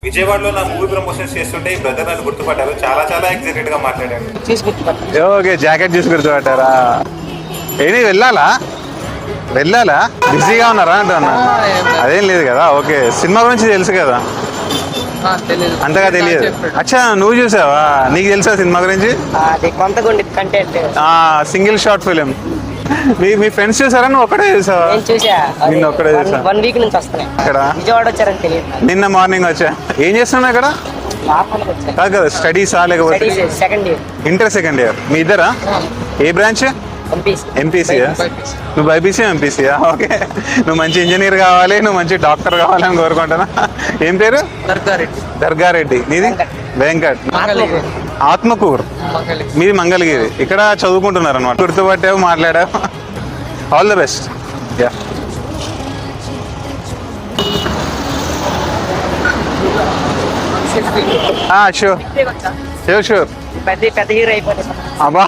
విజయవాడలో నా movie promotions చేస్తుంటే ఈ బ్రదర్ నన్ను గుర్తుపట్టారు. చాలా చాలా ఎక్సైటెడ్ గా మాట్లాడారు. ఓకే, జాకెట్ చూసి గుర్తుపట్టారా? ఏది వెళ్ళాలా బిజీగా ఉన్నారా అంటున్నా? అదేం లేదు కదా. ఓకే, సినిమా గురించి తెలుసు కదా? అంతగా తెలియదు. అచ్చా, నువ్వు చూసావా? నీకు తెలుసా సినిమా గురించి? Single short film. మీ ఫ్రెండ్స్ చూసారా? నువ్వు ఒక్కడే చూసావా? నిన్న ఒక్కడే చూసా. 1 వీక్ నుంచి వస్తున్నాయి ఇక్కడ విజయవాడ వచ్చారని తెలియదు. నిన్న మార్నింగ్ వచ్చా. ఏం చేస్తున్నా ఇక్కడ? కాదు కదా, స్టడీసా లేకపోతే ఇంటర్ సెకండ్ ఇయర్? మీ ఇద్దరా? ఏ బ్రాంచ్? ఎంపీసీయా? నువ్వు బైపీసీ ఎంపీసీయా? ఓకే, నువ్వు మంచి ఇంజనీర్ కావాలి, నువ్వు మంచి డాక్టర్ కావాలని కోరుకుంటున్నా. ఏం పేరు? దర్గారెడ్డి. నీది? వెంకట్. ఆత్మకూర్. మీది మంగళగిరి. ఇక్కడ చదువుకుంటున్నారు అనమాట. గుర్తుపట్టావు, మాట్లాడావు. All the best. Yeah, sure. పెద్ద హీరో అయిపోతుంది. అబ్బా